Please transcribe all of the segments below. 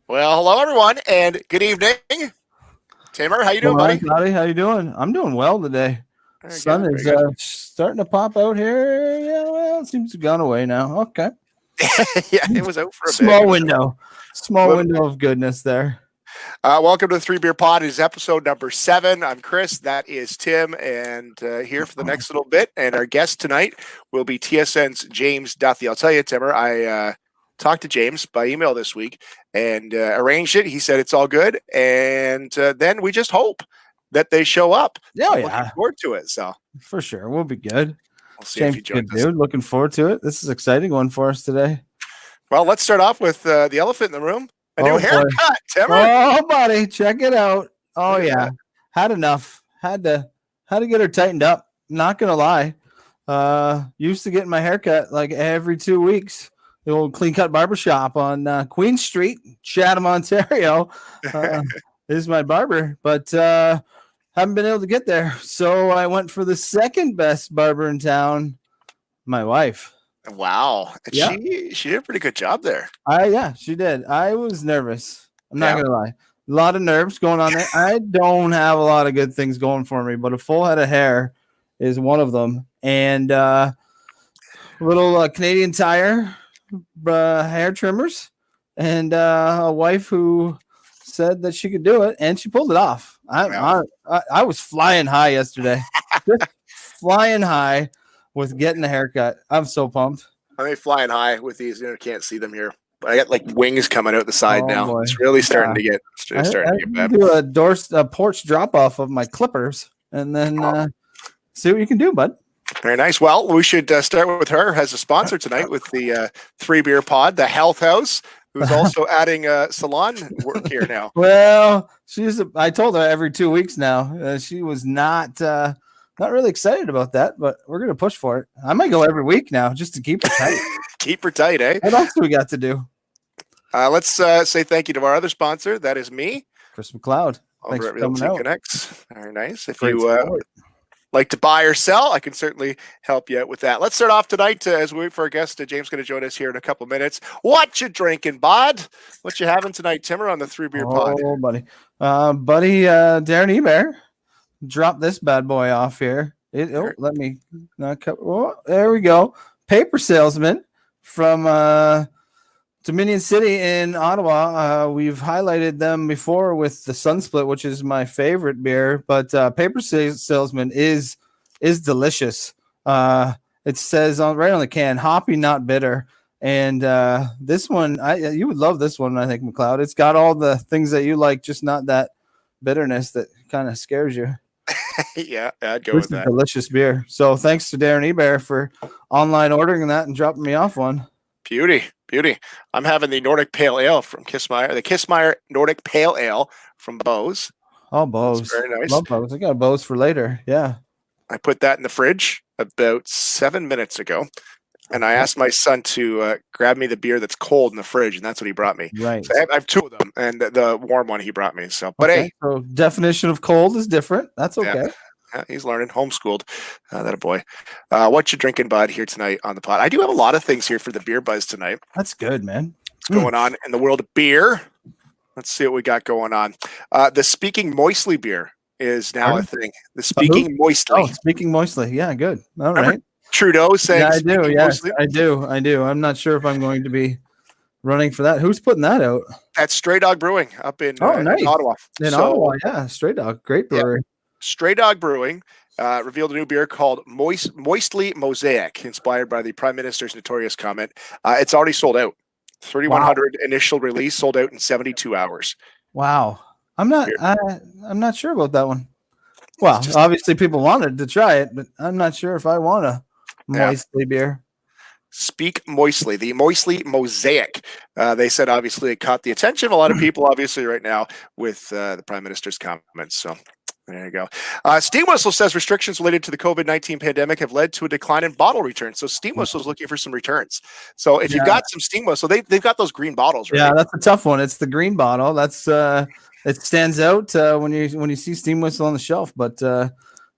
Well, hello everyone, and good evening. Tamer, how you doing, Well, buddy? Scotty, how you doing? I'm doing well today. Very Sun good, very is good. starting to pop out here. Yeah, well, it seems to have gone away now. Okay, Yeah, it was out for a bit. It small was out window, a small little bit. window of goodness there. Welcome to the 3BeerPod. It is episode number 7. I'm Chris. That is Tim, and here for the next little bit. And our guest tonight will be TSN's James Duthie. I'll tell you, Timmer, I talked to James by email this week and arranged it. He said it's all good, and then we just hope that they show up. Yeah, I'm looking yeah, forward to it. So for sure, we'll be good. we'll see if James, he joins good us. dude. Looking forward to it. This is an exciting one for us today. Well, let's start off with the elephant in the room. A new Oh, boy. haircut, Timmer. Oh, buddy, check it out. Oh Look at yeah, that. had enough. Had to get her tightened up. Not gonna lie. Used to get my haircut like every 2 weeks. The old clean cut barbershop on Queen Street, Chatham, Ontario, is my barber, but haven't been able to get there. So I went for the second best barber in town, my wife. Wow. And Yeah. she did a pretty good job there. Yeah, she did. I was nervous. I'm not Yeah. gonna lie. A lot of nerves going on there. I don't have a lot of good things going for me, but a full head of hair is one of them. And little Canadian Tire hair trimmers, and a wife who said that she could do it, and she pulled it off. I was flying high yesterday, just flying high with getting a haircut. I'm so pumped. I'm flying high with these. Can't see them here. But I got like wings coming out the side Oh, now. boy. It's really starting to get I bad. do a porch drop off of my clippers, and then see what you can do, bud. Very nice. Well, we should start with her as a sponsor tonight with the 3BeerPod, the Health House, who's also adding salon work here now. Well, I told her every 2 weeks now. She was not really excited about that, but we're gonna push for it. I might go every week now just to keep her tight. Keep her tight, eh? What else do we got to do? Let's say thank you to our other sponsor. That is me, Chris McLeod. Thanks over for at coming Realty out. Connects. Very nice. If Great you support. like to buy or sell, I can certainly help you out with that. Let's start off tonight as we wait for our guest. James going to join us here in a couple minutes. What you drinking, bud? What you having tonight, Timmer, on the 3BeerPod? Oh, buddy. Darren Ebert dropped this bad boy off here. Let me not cut. Oh, there we go. Paper Salesman from Dominion City in Ottawa. We've highlighted them before with the Sun Split, which is my favorite beer. But Paper Salesman is delicious. It says right on the can, hoppy, not bitter. And this one, you would love this one, I think, McLeod. It's got all the things that you like, just not that bitterness that kind of scares you. Yeah, I'd go This with is that. delicious beer. So thanks to Darren Ebert for online ordering that and dropping me off one. Beauty. I'm having the Nordic Pale Ale from Kissmeyer, the Kissmeyer Nordic Pale Ale from Bose. Oh, Bose. Very nice. Love Bose. I got a Bose for later. Yeah. I put that in the fridge about 7 minutes ago. And I asked my son to grab me the beer that's cold in the fridge, and that's what he brought me. Right. So I have 2 of them, and the warm one he brought me. So, but hey, so definition of cold is different. That's okay. Yeah, he's learning, homeschooled. That a boy. What you drinking, bud, here tonight on the pod? I do have a lot of things here for the beer buzz tonight. That's good, man. What's going on in the world of beer? Let's see what we got going on. The Speaking Moistly beer is now a thing. The Speaking Moistly. Oh, Speaking Moistly. Yeah, good. All right. Trudeau saying, yeah, I do. Yes, Moistly? I do. I'm not sure if I'm going to be running for that. Who's putting that out? That's Stray Dog Brewing up in nice. Ottawa. Ottawa, yeah. Stray Dog. Great brewery. Yeah. Stray Dog Brewing revealed a new beer called Moistly Mosaic, inspired by the Prime Minister's notorious comment. It's already sold out. 3,100 initial release, sold out in 72 hours. Wow. I'm not sure about that one. Well, obviously people wanted to try it, but I'm not sure if I want a Moistly beer. Speak Moistly, the Moistly Mosaic. They said obviously it caught the attention of a lot of people, obviously, right now with the Prime Minister's comments. So there you go. Steam Whistle says restrictions related to the COVID-19 pandemic have led to a decline in bottle returns. So Steam Whistle is looking for some returns. So if you've got some Steam Whistle, they've got those green bottles, right? Yeah, that's a tough one. It's the green bottle. That's it stands out when you see Steam Whistle on the shelf, but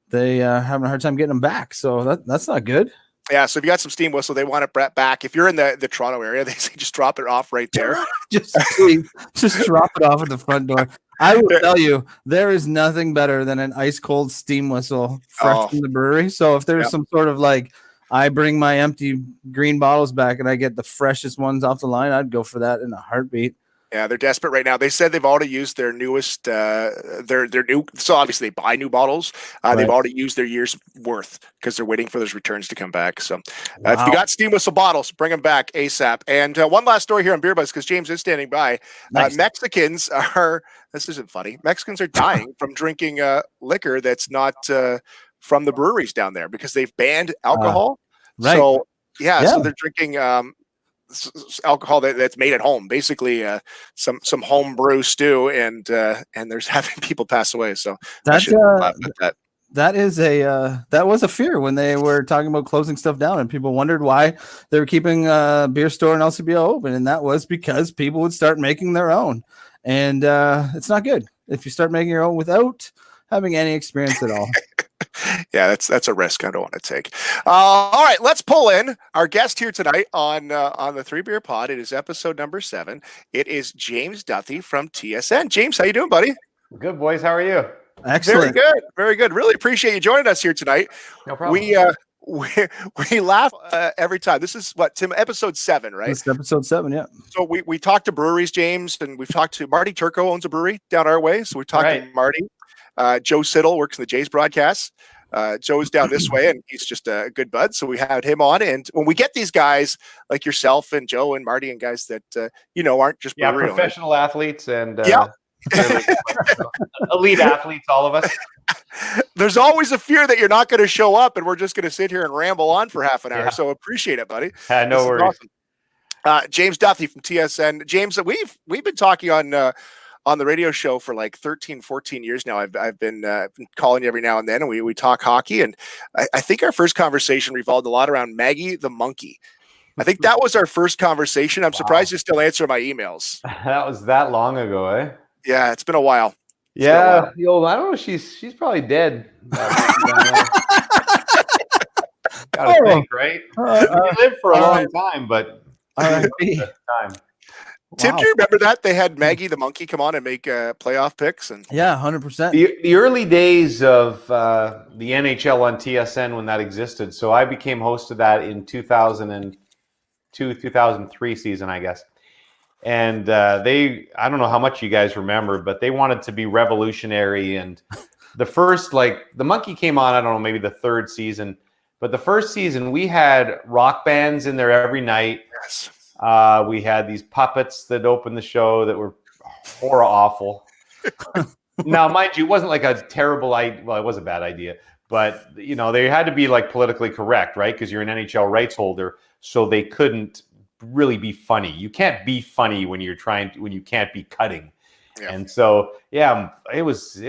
they having a hard time getting them back. So that's not good. Yeah, so if you got some steam whistle, they want it brought back. If you're in the Toronto area, they say just drop it off right there. Please, just drop it off at the front door. I will tell you, there is nothing better than an ice cold steam whistle fresh from the brewery. So if there's some sort of like, I bring my empty green bottles back and I get the freshest ones off the line, I'd go for that in a heartbeat. Yeah, they're desperate right now. They said they've already used their newest, their new. So obviously they buy new bottles. They've already used their year's worth because they're waiting for those returns to come back. So if you got steam whistle bottles, bring them back ASAP. And one last story here on Beer Buzz because James is standing by. Nice. Mexicans are. This isn't funny. Mexicans are dying from drinking liquor that's not from the breweries down there because they've banned alcohol. Right. So so they're drinking. Alcohol that's made at home, basically some home brew stew, and there's having people pass away. So that was a fear when they were talking about closing stuff down, and people wondered why they were keeping beer store and LCBO open, and that was because people would start making their own, and it's not good if you start making your own without having any experience at all. Yeah, that's a risk I don't want to take. All right, let's pull in our guest here tonight on the 3BeerPod. It is episode number 7. It is James Duthie from TSN. James, how you doing, buddy? Good, boys. How are you? Excellent. Very good. Very good. Really appreciate you joining us here tonight. No problem. We laugh every time. This is what, Tim, episode 7, right? This is episode 7, yeah. So we talked to breweries, James, and we've talked to Marty Turco owns a brewery down our way. So we talked to Marty. Joe Siddle works in the Jays broadcast. Joe's down this way, and he's just a good bud. So we had him on. And when we get these guys like yourself and Joe and Marty and guys that, aren't just professional athletes and elite athletes, all of us. There's always a fear that you're not going to show up and we're just going to sit here and ramble on for half an hour. So appreciate it, buddy. No worries. Awesome. James Duthie from TSN. James, we've been talking on the radio show for like 13, 14 years now. I've been calling you every now and then, and we talk hockey. And I think our first conversation revolved a lot around Maggie the monkey. I think that was our first conversation. I'm surprised you still answer my emails. That was that long ago, eh? Yeah, it's been a while. I don't know. She's probably dead. Gotta think, right? She lived for a long time, but time. Tim, do you remember that they had Maggie the monkey come on and make playoff picks? And 100%. The early days of the NHL on TSN when that existed. So I became host of that in 2002, 2003 season, I guess. And I don't know how much you guys remember, but they wanted to be revolutionary. And the first, the monkey came on, I don't know, maybe the third season. But the first season, we had rock bands in there every night. Yes. We had these puppets that opened the show that were awful. Now, mind you, it wasn't like a terrible idea. Well, it was a bad idea, but they had to be like politically correct, right? Because you're an NHL rights holder, so they couldn't really be funny. You can't be funny when you can't be cutting. Yeah. And so, those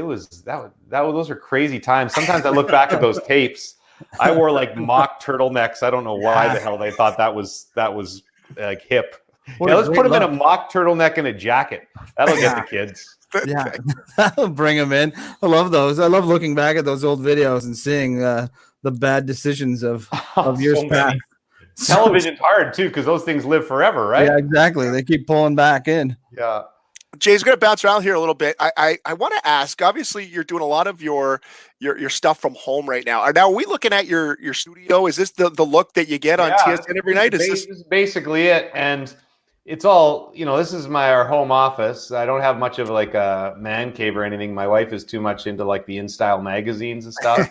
are crazy times. Sometimes I look back at those tapes. I wore like mock turtlenecks. I don't know why the hell they thought that was like hip. Let's put them in a mock turtleneck and a jacket. That'll get the kids. Yeah, that'll bring them in. I love those. I love looking back at those old videos and seeing the bad decisions of years past. Television's hard too because those things live forever, right? Yeah, exactly. They keep pulling back in. Yeah. Jay's going to bounce around here a little bit. I want to ask, obviously you're doing a lot of your stuff from home right now. Are we looking at your studio? Is this the look that you get on TSN every night? This is basically it. And it's all, this is our home office. I don't have much of like a man cave or anything. My wife is too much into like the InStyle magazines and stuff.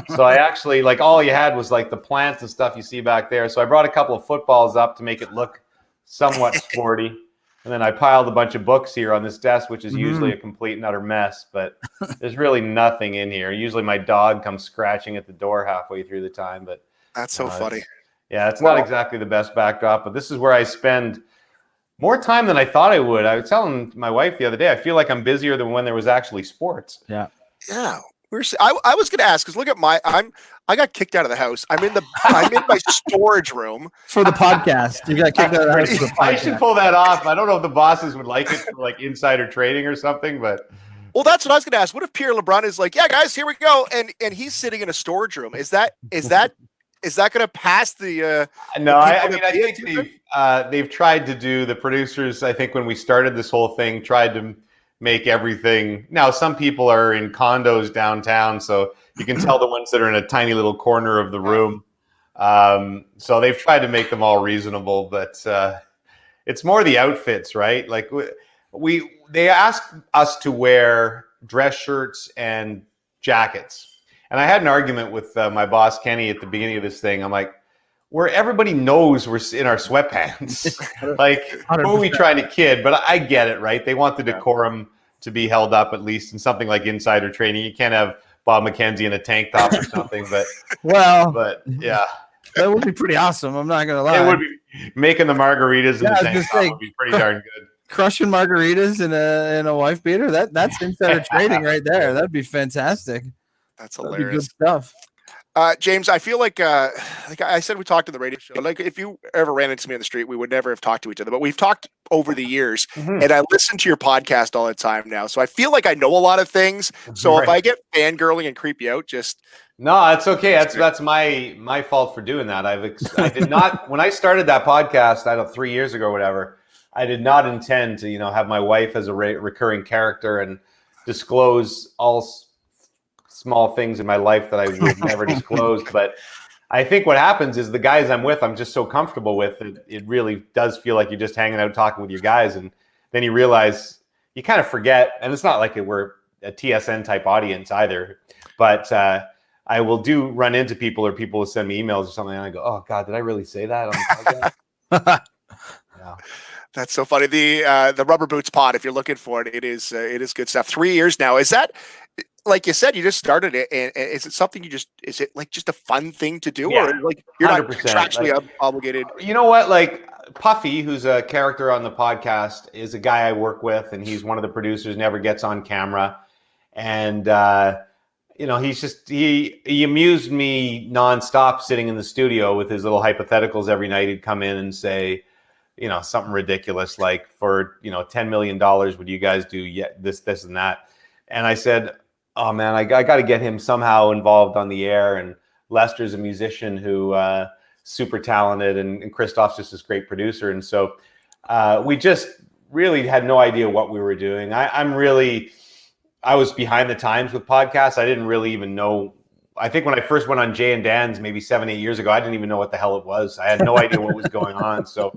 So I actually all you had was like the plants and stuff you see back there. So I brought a couple of footballs up to make it look somewhat sporty. And then I piled a bunch of books here on this desk, which is usually a complete and utter mess, but there's really nothing in here. Usually my dog comes scratching at the door halfway through the time, but that's so funny. It's not exactly the best backdrop, but this is where I spend more time than I thought I would. I was telling my wife the other day, I feel like I'm busier than when there was actually sports. Yeah. Yeah. I was going to ask, because look at I got kicked out of the house. I'm in my storage room for the podcast. You got kicked out of the house for the podcast. I should pull that off. I don't know if the bosses would like it for like insider trading or something, but well, that's what I was going to ask. What if Pierre LeBrun is like, yeah, guys, here we go, and he's sitting in a storage room? Is that is that going to pass the? No, I people mean, that I pay think attention? they've tried to do the producers. I think when we started this whole thing, tried to make everything. Now, some people are in condos downtown, so you can tell the ones that are in a tiny little corner of the room. So they've tried to make them all reasonable, but it's more the outfits, right? Like they ask us to wear dress shirts and jackets. And I had an argument with my boss, Kenny, at the beginning of this thing. I'm like, where everybody knows we're in our sweatpants. Like, who are we 100%. trying to kid? But I get it, right? They want the decorum to be held up, at least in something like insider trading. You can't have Bob McKenzie in a tank top or something. Well, But yeah, that would be pretty awesome. I'm not gonna lie. it would be making the margaritas in Yeah, I the was tank gonna top say, would be pretty darn good. crushing margaritas in a wife beater. That's insider trading right there. That'd be fantastic. That's That'd be good hilarious. stuff. James, I feel like I said, we talked to the radio show. Like, if you ever ran into me on the street, we would never have talked to each other. But we've talked over the years, and I listen to your podcast all the time now. So I feel like I know a lot of things. So if I get fangirling and creep you out, just No, it's okay. That's my fault for doing that. I did not when I started that podcast, I don't know, 3 years ago or whatever. I did not intend to have my wife as a recurring character and disclose all small things in my life that I would never disclose. But I think what happens is the guys I'm with, I'm just so comfortable with. It really does feel like you're just hanging out talking with your guys, and then you realize you kind of forget. And it's not like we're a TSN type audience either, but I will run into people, or people will send me emails or something, and I go, "Oh God, did I really say that on the podcast?" Yeah. That's so funny. The Rubber Boots pod, if you're looking for it, it is good stuff. 3 years now. Is that, like you said, you just started it, and is it something is it like just a fun thing to do, Yeah, or like you're not 100%. contractually obligated? You know what? Like Puffy, who's a character on the podcast, is a guy I work with, and he's one of the producers. Never gets on camera, and he's just he amused me nonstop sitting in the studio with his little hypotheticals every night. He'd come in and say, something ridiculous like, for $10 million, would you guys do this and that? And I said, oh man, I got to get him somehow involved on the air. And Lester's a musician who super talented, and Christoph's just this great producer. And so we just really had no idea what we were doing. I was behind the times with podcasts. I didn't really even know. I think when I first went on Jay and Dan's maybe 7-8 years ago, I didn't even know what the hell it was. I had no idea what was going on. So,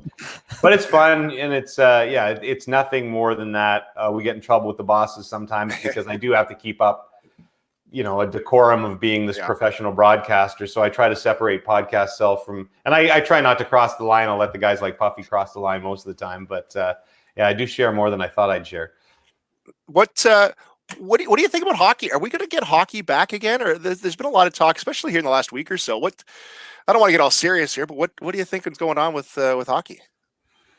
but it's fun, and it's nothing more than that. We get in trouble with the bosses sometimes because I do have to keep up, a decorum of being this professional broadcaster. So I try to separate podcast self from, and I try not to cross the line. I'll let the guys like Puffy cross the line most of the time. But I do share more than I thought I'd share. What do you think about hockey? Are we going to get hockey back again? Or there's been a lot of talk, especially here in the last week or so. I don't want to get all serious here, but what do you think is going on with hockey?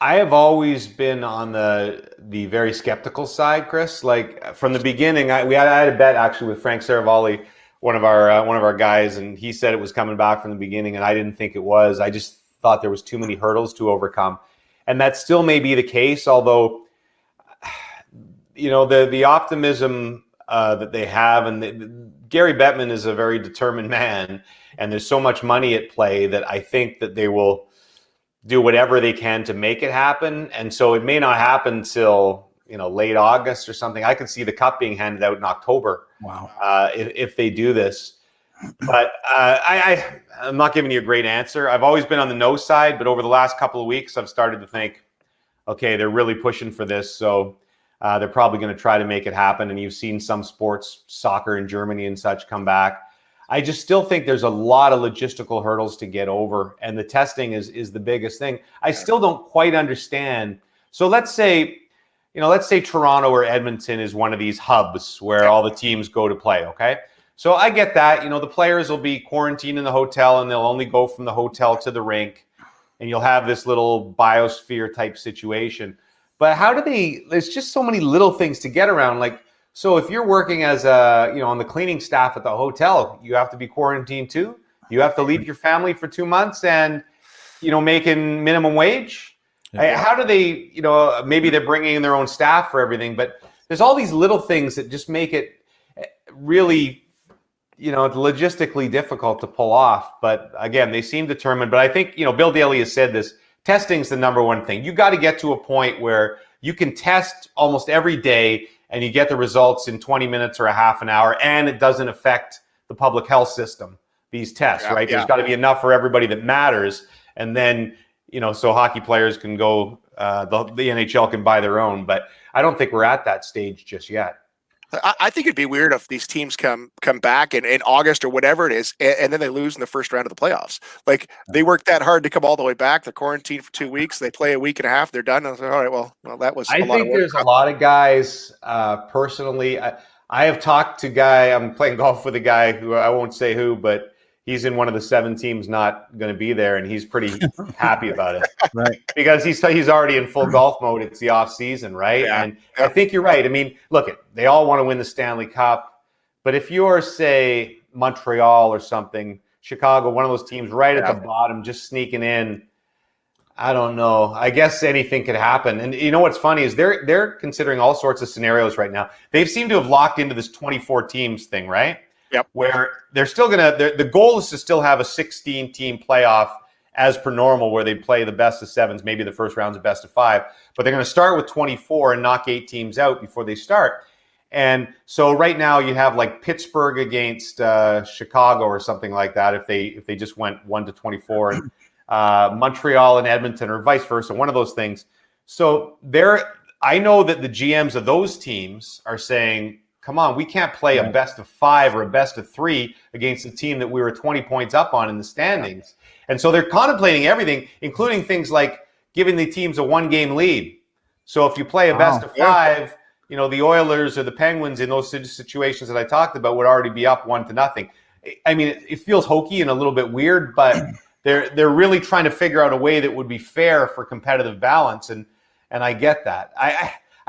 I have always been on the very skeptical side, Chris. Like from the beginning, I had a bet actually with Frank Saravalli, one of our guys, and he said it was coming back from the beginning, and I didn't think it was. I just thought there was too many hurdles to overcome, and that still may be the case. Although, the optimism that they have, and Gary Bettman is a very determined man, and there's so much money at play that I think that they will do whatever they can to make it happen. And so it may not happen till late August or something. I could see the cup being handed out in October. Wow. If they do this. But I'm not giving you a great answer. I've always been on the no side, but over the last couple of weeks, I've started to think, okay, they're really pushing for this. So they're probably going to try to make it happen. And you've seen some sports, soccer in Germany and such, come back. I just still think there's a lot of logistical hurdles to get over. And the testing is the biggest thing. I still don't quite understand. So let's say Toronto or Edmonton is one of these hubs where all the teams go to play. Okay. So I get that, the players will be quarantined in the hotel, and they'll only go from the hotel to the rink, and you'll have this little biosphere type situation. But there's just so many little things to get around. Like, so if you're working as on the cleaning staff at the hotel, you have to be quarantined too. You have to leave your family for 2 months and, making minimum wage. Yeah. How do they, maybe they're bringing in their own staff for everything, but there's all these little things that just make it really it's logistically difficult to pull off. But again, they seem determined. But I think, Bill Daly has said this, testing's the number one thing. You got to get to a point where you can test almost every day and you get the results in 20 minutes or a half an hour, and it doesn't affect the public health system, these tests, right? There's got to be enough for everybody that matters. And then, so hockey players can go, the NHL can buy their own. But I don't think we're at that stage just yet. I think it'd be weird if these teams come back in August or whatever it is, and then they lose in the first round of the playoffs. Like, they worked that hard to come all the way back. They're quarantined for 2 weeks. They play a week and a half. They're done. I was like, all right, well, that was. I think there's a lot of guys. Personally, I have talked to I'm playing golf with a guy who I won't say who, but he's in one of the 7 teams not going to be there, and he's pretty happy about it, right? Because he's already in full golf mode. It's the off season, right? Yeah. And I think you're right. I mean, look, they all want to win the Stanley Cup, but if you're, say, Montreal or something, Chicago, one of those teams right at the bottom, just sneaking in, I don't know. I guess anything could happen. And you know what's funny is they're considering all sorts of scenarios right now. They seem to have locked into this 24 teams thing, right? Yep. Where they're still the goal is to still have a 16-team playoff as per normal, where they play the best of 7s, maybe the first round's a best of 5. But they're going to start with 24 and knock 8 teams out before they start. And so right now you have like Pittsburgh against Chicago or something like that if they just went 1 to 24, and Montreal and Edmonton or vice versa, one of those things. So I know that the GMs of those teams are saying, come on, we can't play a best of 5 or a best of 3 against a team that we were 20 points up on in the standings. And so they're contemplating everything, including things like giving the teams a 1-game lead. So if you play a best of 5, the Oilers or the Penguins in those situations that I talked about would already be up 1-0. I mean, it feels hokey and a little bit weird, but they're really trying to figure out a way that would be fair for competitive balance. And I get that.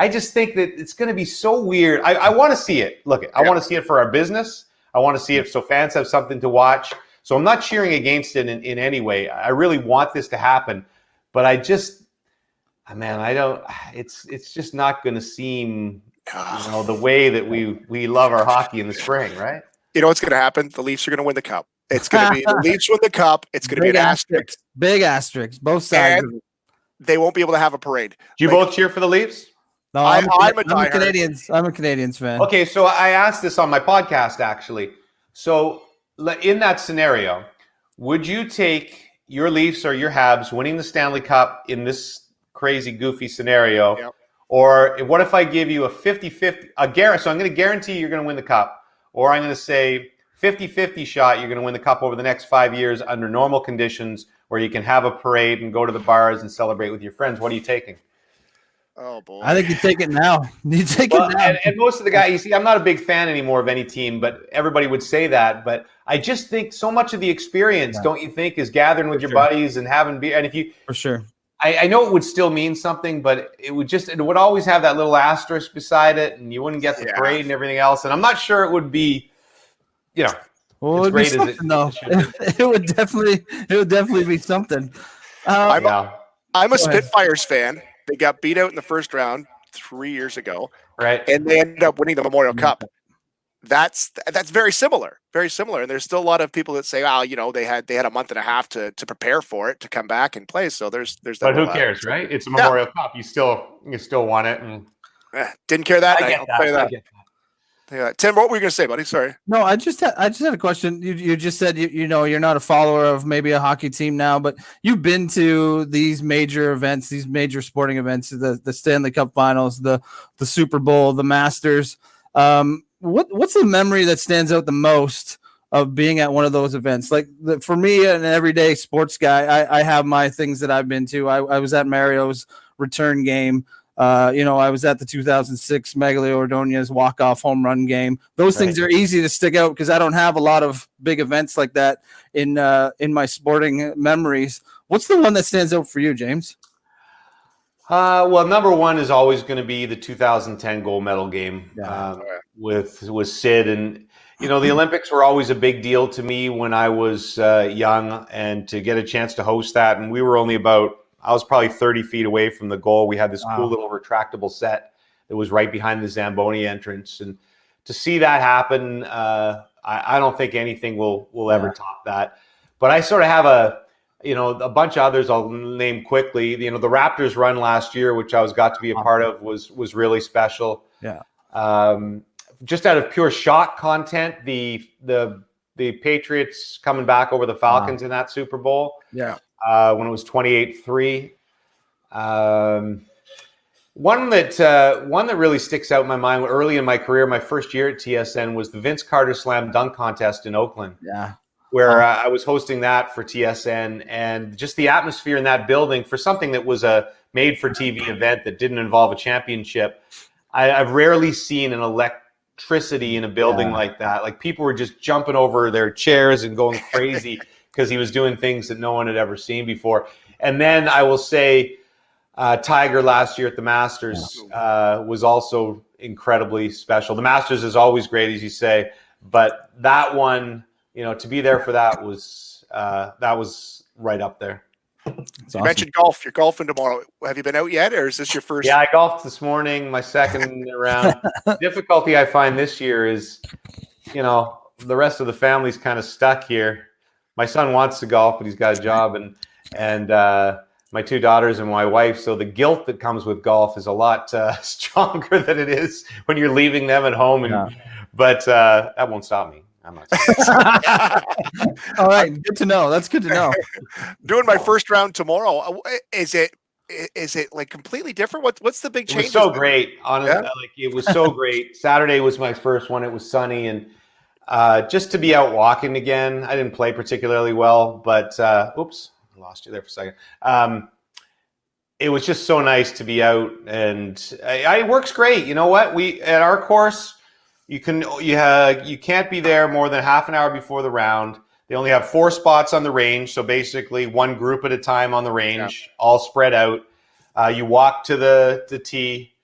I just think that it's going to be so weird. I want to see it. Look, I want to see it for our business. I want to see it so fans have something to watch. So I'm not cheering against it in any way. I really want this to happen, but I don't. It's just not going to seem, the way that we love our hockey in the spring, right? You know what's going to happen? The Leafs are going to win the cup. It's going to be the Leafs win the cup. It's going to be an asterisk. Big asterisk, both sides. And they won't be able to have a parade. Do you both cheer for the Leafs? No, I'm a Canadians. I'm a Canadians fan. Okay, so I asked this on my podcast, actually. So in that scenario, would you take your Leafs or your Habs winning the Stanley Cup in this crazy, goofy scenario? Yep. Or what if I give you a 50-50, so I'm going to guarantee you're going to win the Cup, or I'm going to say 50-50 shot you're going to win the Cup over the next 5 years under normal conditions where you can have a parade and go to the bars and celebrate with your friends. What are you taking? Oh, boy. I think you take it now. You take it now. And most of the guys, I'm not a big fan anymore of any team, but everybody would say that. But I just think so much of the experience, don't you think, is gathering with your buddies and having beer. And if you, for sure, I know it would still mean something, but it would always have that little asterisk beside it, and you wouldn't get the parade and everything else. And I'm not sure it would be, well, it would be something, though. It would definitely be something. I'm a Spitfires fan. They got beat out in the first round 3 years ago, right? And they ended up winning the Memorial Cup. That's very similar, And there's still a lot of people that say, "Well, they had a month and a half to prepare for it, to come back and play." So there's that. But who cares, right? It's a Memorial Cup. You still want it. And didn't care that night. I'll tell you that. Tim, what were you going to say, buddy? Sorry. No, I just had a question. You just said you're not a follower of maybe a hockey team now, but you've been to these major events, these major sporting events, the Stanley Cup Finals, the Super Bowl, the Masters. What's the memory that stands out the most of being at one of those events? Like for me, an everyday sports guy, I have my things that I've been to. I was at Mario's return game. I was at the 2006 Megalio Ordonez walk-off home run game. Those things are easy to stick out because I don't have a lot of big events like that in my sporting memories. What's the one that stands out for you, James? Well, number one is always going to be the 2010 gold medal game with Sid. And, the Olympics were always a big deal to me when I was young, and to get a chance to host that. And we were only I was probably 30 feet away from the goal. We had this cool little retractable set that was right behind the Zamboni entrance. And to see that happen, I I don't think anything will ever top that. But I sort of have a bunch of others I'll name quickly. The Raptors run last year, which I got to be a part of, was really special. Yeah. Just out of pure shot content, the Patriots coming back over the Falcons in that Super Bowl. Yeah. When it was 28-3. One that really sticks out in my mind early in my career, my first year at TSN, was the Vince Carter Slam Dunk Contest in Oakland. Yeah. Where I was hosting that for TSN, and just the atmosphere in that building for something that was a made-for-TV event that didn't involve a championship. I've rarely seen an electricity in a building like that. Like, people were just jumping over their chairs and going crazy because he was doing things that no one had ever seen before. And then I will say Tiger last year at the Masters was also incredibly special. The Masters is always great, as you say, but that one, to be there for that was right up there. You mentioned golf. You're golfing tomorrow. Have you been out yet, or is this your first? Yeah, I golfed this morning, my second round. Difficulty I find this year is, the rest of the family's kind of stuck here. My son wants to golf, but he's got a job, and my two daughters and my wife. So the guilt that comes with golf is a lot stronger than it is when you're leaving them at home. But that won't stop me. I'm not. All right, good to know. That's good to know. Doing my first round tomorrow. Is it like completely different? What's the big change? It was so great. Honestly, it was so great. Saturday was my first one. It was sunny, and just to be out walking again. I didn't play particularly well, but oops, I lost you there for a second. It was just so nice to be out, and it works great. You know what? We at our course. You can't be there more than half an hour before the round. They only have 4 spots on the range, so basically one group at a time on the range, all spread out. You walk to the tee.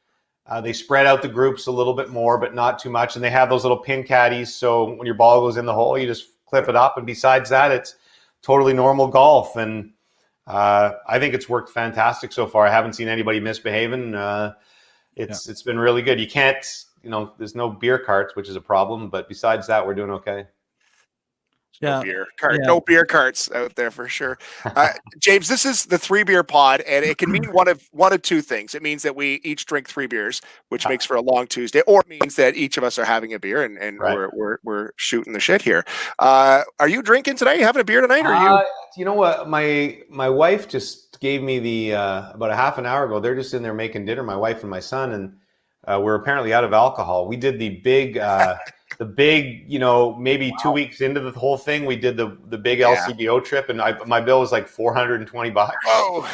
They spread out the groups a little bit more, but not too much. And they have those little pin caddies, so when your ball goes in the hole, you just clip it up. And besides that, it's totally normal golf. And I think it's worked fantastic so far. I haven't seen anybody misbehaving. It's been really good. You can't. There's no beer carts, which is a problem. But besides that, we're doing okay. No beer carts out there for sure. James, this is the 3BeerPod, and it can mean one of two things. It means that we each drink 3 beers, which makes for a long Tuesday, or it means that each of us are having a beer and right. we're shooting the shit here. Are you drinking today? You having a beer tonight? Or are you? You know what? My wife just gave me the about a half an hour ago. They're just in there making dinner, my wife and my son, and we're apparently out of alcohol. We did the big, maybe 2 weeks into the whole thing, we did the big LCBO trip, and my bill was like $420. Oh.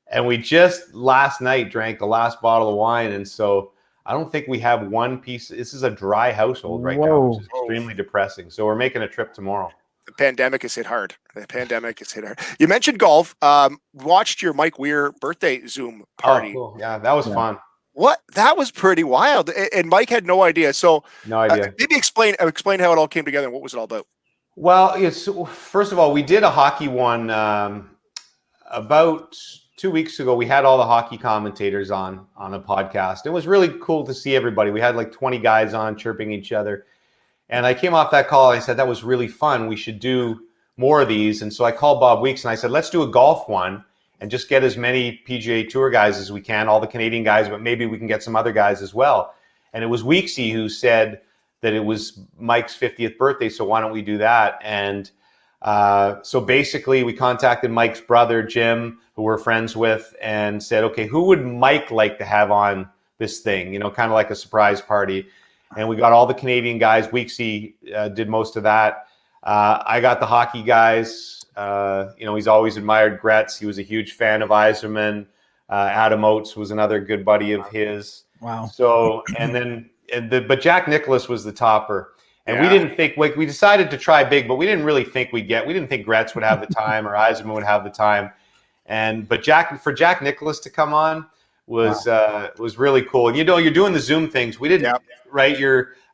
And we just last night drank the last bottle of wine, and so I don't think we have one piece. This is a dry household right now, which is extremely depressing. So we're making a trip tomorrow. The pandemic has hit hard. You mentioned golf. Watched your Mike Weir birthday Zoom party. Oh, cool. Yeah, that was fun. What? That was pretty wild. And Mike had no idea. So no idea. Maybe explain how it all came together and what was it all about? Well, first of all, we did a hockey one about 2 weeks ago. We had all the hockey commentators on a podcast. It was really cool to see everybody. We had like 20 guys on chirping each other. And I came off that call and I said, that was really fun. We should do more of these. And so I called Bob Weeks and I said, let's do a golf one. And just get as many PGA Tour guys as we can, all the Canadian guys, but maybe we can get some other guys as well. And it was Weeksy who said that it was Mike's 50th birthday, so why don't we do that? And so basically we contacted Mike's brother, Jim, who we're friends with, and said, okay, who would Mike like to have on this thing? Kind of like a surprise party. And we got all the Canadian guys. Weeksy did most of that. I got the hockey guys. He's always admired Gretz. He was a huge fan of Yzerman. Adam Oates was another good buddy of his. Wow. So, but Jack Nicklaus was the topper. And we didn't think, we decided to try big, but we didn't really think we didn't think Gretz would have the time or Yzerman would have the time. But for Jack Nicklaus to come on was really cool. And you're doing the Zoom things. We didn't, right?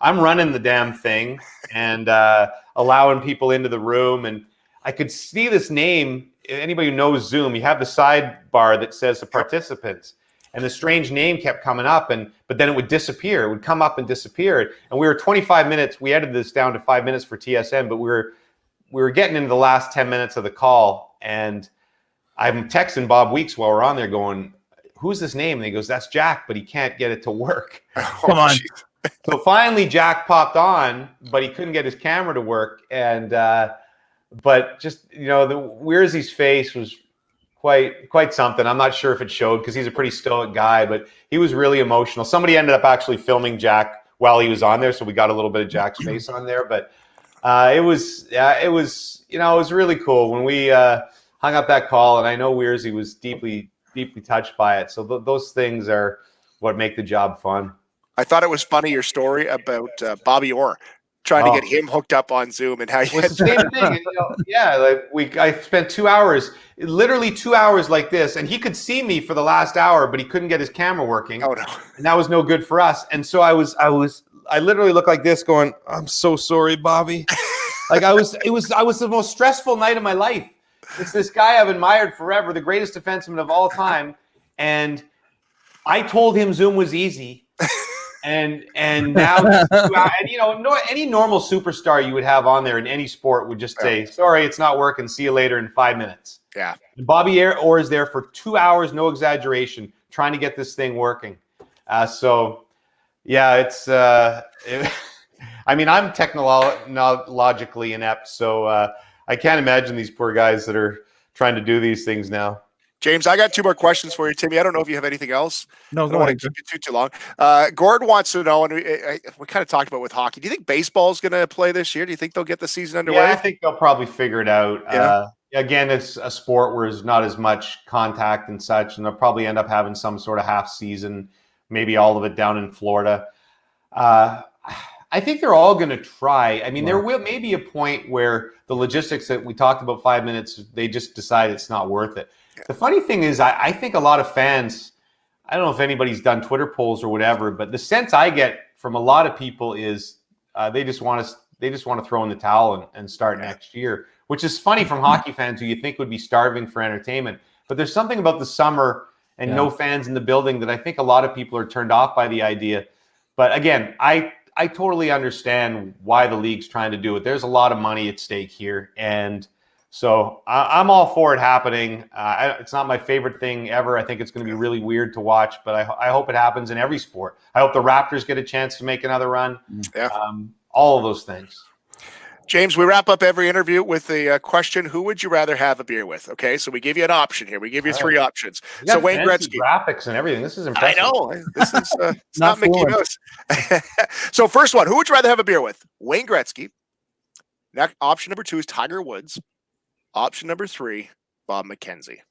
I'm running the damn thing and allowing people into the room, and I could see this name. Anybody who knows Zoom, you have the sidebar that says the participants. and the strange name kept coming up, but then it would disappear. It would come up and disappear. And we were 25 minutes. We edited this down to 5 minutes for TSN, but we were getting into the last 10 minutes of the call, and I'm texting Bob Weeks while we're on there going, who's this name? And he goes, that's Jack, but he can't get it to work. Come on. So finally Jack popped on, but he couldn't get his camera to work. And, but just, the Weirsey's face was quite something. I'm not sure if it showed because he's a pretty stoic guy, but he was really emotional. Somebody ended up actually filming Jack while he was on there. So we got a little bit of Jack's face on there, but it was really cool when we hung up that call. And I know Weirsey was deeply touched by it. So those things are what make the job fun. I thought it was funny, your story about Bobby Orr trying to get him hooked up on Zoom and how you had the same thing. And, I spent 2 hours, literally 2 hours like this, and he could see me for the last hour, but he couldn't get his camera working. Oh no. And that was no good for us. And so I literally looked like this going, I'm so sorry, Bobby. I was the most stressful night of my life. It's this guy I've admired forever, the greatest defenseman of all time. And I told him Zoom was easy. And now, any normal superstar you would have on there in any sport would just say, sorry, it's not working. See you later in 5 minutes. Yeah. And Bobby Orr is there for 2 hours, no exaggeration, trying to get this thing working. It's, I'm technologically inept, so I can't imagine these poor guys that are trying to do these things now. James, I got 2 more questions for you, Timmy. I don't know if you have anything else. No, I don't want to keep you too long. Gord wants to know, and we kind of talked about with hockey. Do you think baseball is going to play this year? Do you think they'll get the season underway? Yeah, I think they'll probably figure it out. Yeah. Again, it's a sport where there's not as much contact and such, and they'll probably end up having some sort of half season, maybe all of it down in Florida. I think they're all going to try. I mean, there will maybe a point where the logistics that we talked about 5 minutes, they just decide it's not worth it. The funny thing is, I think a lot of fans, I don't know if anybody's done Twitter polls or whatever, but the sense I get from a lot of people is they just want to throw in the towel and start next year, which is funny from hockey fans who you think would be starving for entertainment. But there's something about the summer and no fans in the building that I think a lot of people are turned off by the idea. But again, I totally understand why the league's trying to do it. There's a lot of money at stake here, and so I'm all for it happening. It's not my favorite thing ever. I think it's going to be really weird to watch, but I hope it happens in every sport. I hope the Raptors get a chance to make another run. Yeah. All of those things. James, we wrap up every interview with the question, who would you rather have a beer with? Okay, so we give you an option here. We give you 3 options. So Wayne Gretzky. Graphics and everything. This is impressive. I know. This is it's not Mickey Mouse. So first one, who would you rather have a beer with? Wayne Gretzky. Next, option number 2 is Tiger Woods. Option number 3, Bob McKenzie.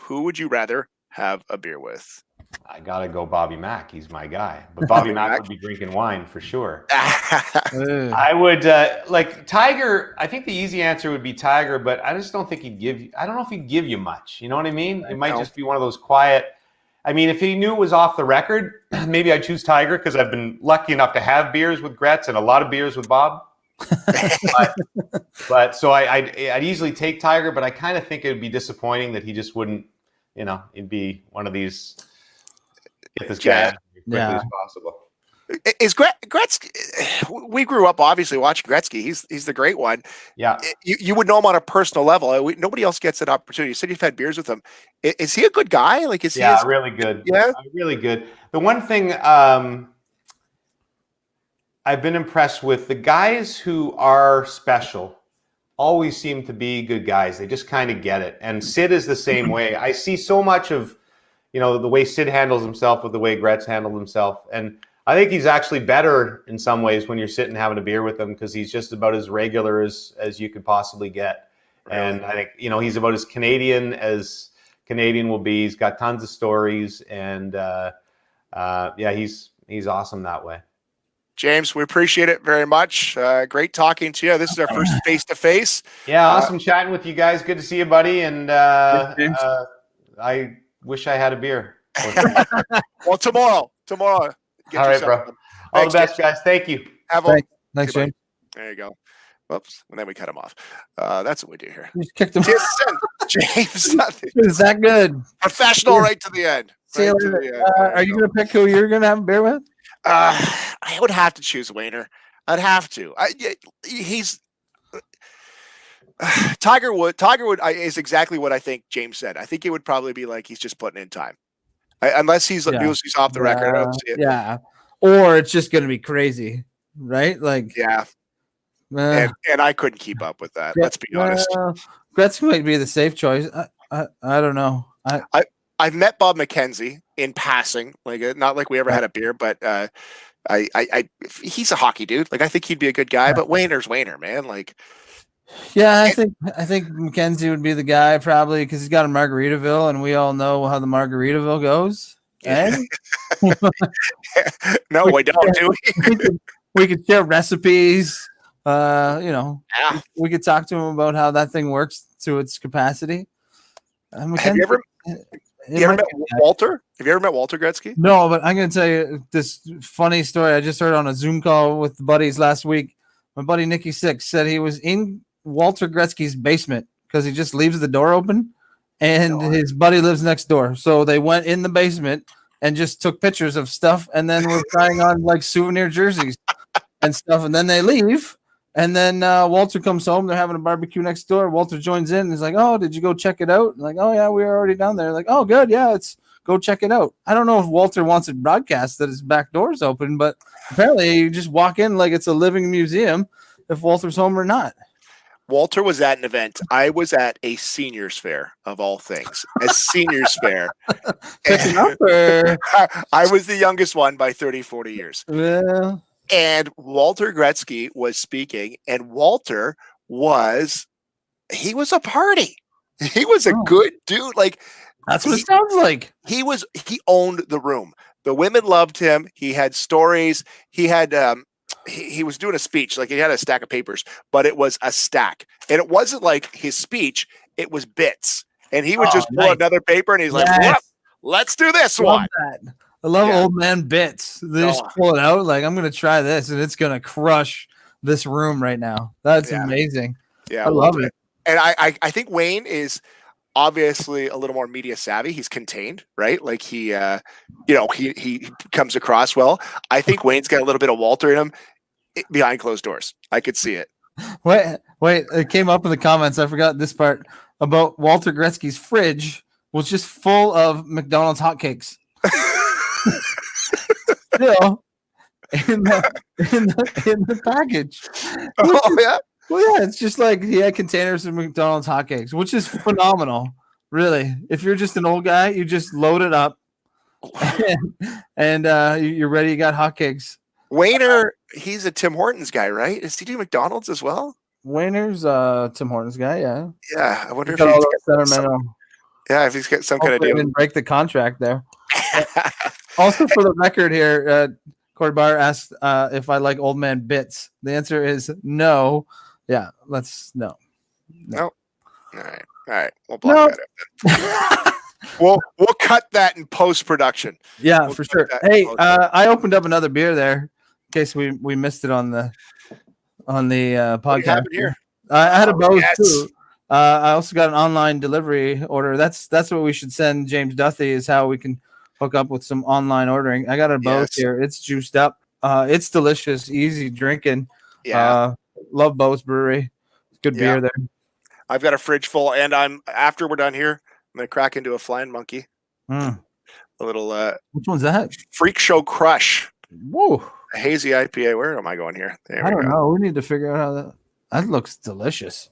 Who would you rather have a beer with? I got to go Bobby Mack. He's my guy. But Bobby Mack would be drinking wine for sure. I would like Tiger. I think the easy answer would be Tiger, but I just don't think he'd give you. I don't know if he'd give you much. You know what I mean? It might just be one of those quiet. I mean, if he knew it was off the record, maybe I'd choose Tiger because I've been lucky enough to have beers with Gretz and a lot of beers with Bob. but so I'd easily take Tiger, but I kind of think it would be disappointing that he just wouldn't, he'd be one of these get this guy as quickly as possible. Is Gretzky? We grew up obviously watching Gretzky. He's the great one. Yeah, you would know him on a personal level. Nobody else gets that opportunity. You said you've had beers with him. Is he a good guy? Like, is he? Yeah, really good. Yeah, really good. The one thing I've been impressed with, the guys who are special always seem to be good guys. They just kind of get it. And Sid is the same way. I see so much of, the way Sid handles himself with the way Gretz handled himself. And I think he's actually better in some ways when you're sitting having a beer with him because he's just about as regular as you could possibly get. Really? And I think, he's about as Canadian will be. He's got tons of stories. And he's awesome that way. James, we appreciate it very much. Great talking to you. This is our first face-to-face. Yeah, awesome chatting with you guys. Good to see you, buddy. And I wish I had a beer. Well, tomorrow. All right, bro. All the best, guys. Thank you. Thanks, James. There you go. Whoops. And then we cut him off. That's what we do here. You just kicked him off. James. Is that good? Professional right to the end. Taylor, to the, are you going to pick who you're going to have a beer with? I would have to choose Wayner. I'd have to. He's Tiger Wood. Is exactly what I think James said. I think it would probably be like he's just putting in time, unless he's off the record. I don't see it. Yeah, or it's just going to be crazy, right? Like, yeah. And I couldn't keep up with that. Let's be honest. Gretzky might be the safe choice. I don't know. I've met Bob McKenzie in passing, like not like we ever had a beer, but he's a hockey dude. Like I think he'd be a good guy, but Wayner's Wayner, man. Like, yeah, I think McKenzie would be the guy probably because he's got a Margaritaville, and we all know how the Margaritaville goes. Yeah. No, we don't. Do we? We could share recipes. We could talk to him about how that thing works to its capacity. Have you ever met Walter? Have you ever met Walter Gretzky? No, but I'm going to tell you this funny story I just heard on a Zoom call with buddies last week. My buddy Nicky Six said he was in Walter Gretzky's basement because he just leaves the door open, and his buddy lives next door. So they went in the basement and just took pictures of stuff, and then were trying on like souvenir jerseys and stuff, and then they leave. And then Walter comes home. They're having a barbecue next door. Walter joins in. And he's like, "Oh, did you go check it out?" I'm like, "Oh yeah, we were already down there." Like, "Oh good, yeah, let's go check it out." I don't know if Walter wants it broadcast that his back door's open, but apparently you just walk in like it's a living museum if Walter's home or not. Walter was at an event. I was at a seniors fair of all things. A seniors fair. Picking up or... I was the youngest one by 30, 40 years. Well... And Walter Gretzky was speaking, and Walter was a party. He was a good dude. Like that's what it sounds like. He owned the room. The women loved him. He had stories. He had he was doing a speech, like he had a stack of papers, but it was a stack. And it wasn't like his speech, it was bits. And he would just pull another paper and he's like, let's do this one. That. I love old man bits. They just pull it out like I'm gonna try this and it's gonna crush this room right now. That's amazing. Yeah, I love it. And I think Wayne is obviously a little more media savvy. He's contained, right? Like he comes across well. I think Wayne's got a little bit of Walter in him behind closed doors. I could see it. Wait, it came up in the comments. I forgot this part about Walter Gretzky's fridge was just full of McDonald's hotcakes. Still in the package. Oh yeah. Well, yeah, it's just like he had containers of McDonald's hotcakes, which is phenomenal. Really, if you're just an old guy, you just load it up, and you're ready. You got hotcakes. Wayner, he's a Tim Hortons guy, right? Does he do McDonald's as well? Wayner's Tim Hortons guy, yeah. Yeah, I wonder if he's got some kind of deal. Didn't break the contract there. Also, for the record here, Corey Barr asked if I like old man bits. The answer is no. Yeah, no. All right. We'll block that. We'll cut that in post production. Yeah, for sure. Hey, I opened up another beer there in case we missed it on the podcast. Here? I had a Bose too. I also got an online delivery order. That's what we should send James Duthie is how we can hook up with some online ordering. I got a Bose here. It's juiced up. It's delicious, easy drinking. Yeah. Love Bose Brewery. Good beer there. I've got a fridge full, and after we're done here, I'm gonna crack into a Flying Monkey. A little which one's that? Freak Show Crush. Whoa. A hazy IPA. Where am I going here? I don't know. We need to figure out how that looks delicious.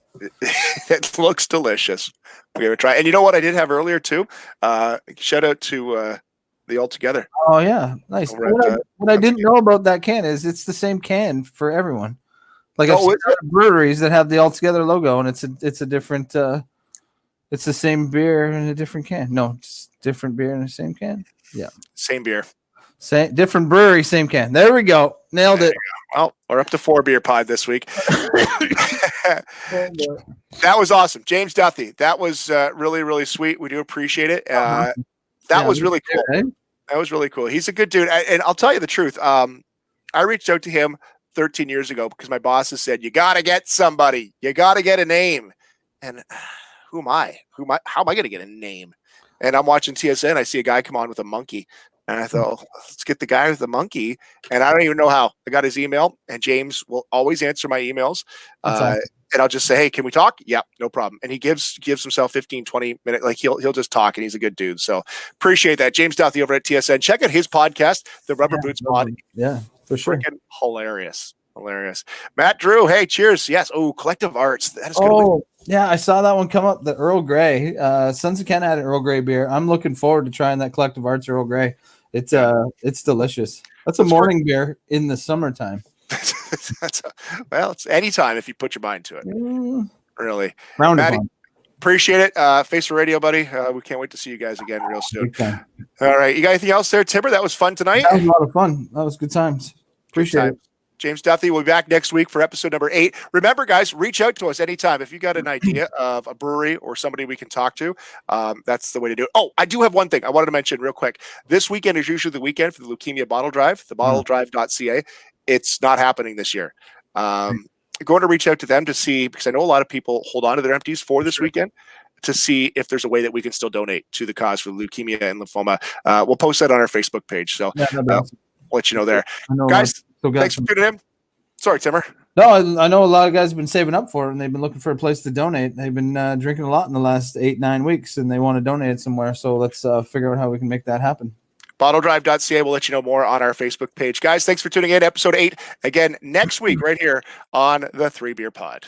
It looks delicious. We gotta try. And you know what I did have earlier too? Shout out to the Altogether. Oh yeah, nice. What I didn't know about that can is it's the same can for everyone. Like I've seen breweries that have the Altogether logo, and it's a different. It's the same beer in a different can. No, it's different beer in the same can. Yeah, same beer. Same different brewery, same can. There we go. Nailed it. Well, we're up to 4BeerPod this week. That was awesome, James Duthie. That was really, really sweet. We do appreciate it. That was really cool. That was really cool. He's a good dude, and I'll tell you the truth. I reached out to him 13 years ago because my bosses said, you got to get somebody. You got to get a name. And who am I? How am I going to get a name? and I'm watching TSN. I see a guy come on with a monkey. And I thought, let's get the guy with the monkey. And I don't even know how. I got his email, and James will always answer my emails. Awesome. And I'll just say, hey, can we talk? Yep, no problem. And he gives himself 15, 20 minutes. Like he'll just talk, and he's a good dude. So appreciate that. James Duthie over at TSN. Check out his podcast, The Rubber Boots Pod. Yeah, for sure. Freaking hilarious. Matt Drew, hey, cheers. Yes. Oh, Collective Arts. That is good. Yeah, I saw that one come up. The Earl Grey. Sons of Ken had an Earl Grey beer. I'm looking forward to trying that Collective Arts Earl Grey. It's delicious. That's a morning beer in the summertime. It's anytime if you put your mind to it. Really. Maddie, appreciate it. Face for Radio, buddy. We can't wait to see you guys again real soon. All right. You got anything else there, Timber? That was fun tonight. That was a lot of fun. That was good times. Appreciate it. James Duthie will be back next week for episode number 8. Remember, guys, reach out to us anytime. If you got an idea of a brewery or somebody we can talk to, that's the way to do it. Oh, I do have one thing I wanted to mention real quick. This weekend is usually the weekend for the Leukemia Bottle Drive, the bottledrive.ca. It's not happening this year. Going to reach out to them to see, because I know a lot of people hold on to their empties for this weekend, to see if there's a way that we can still donate to the cause for leukemia and lymphoma. We'll post that on our Facebook page. So we'll let you know there. Guys, thanks for tuning in. Sorry, Timmer. No, I know a lot of guys have been saving up for it, and they've been looking for a place to donate. They've been drinking a lot in the last 8-9 weeks, and they want to donate it somewhere. So let's figure out how we can make that happen. Bottledrive.ca. We'll let you know more on our Facebook page. Guys, thanks for tuning in. Episode 8 again next week right here on the 3 Beer Pod.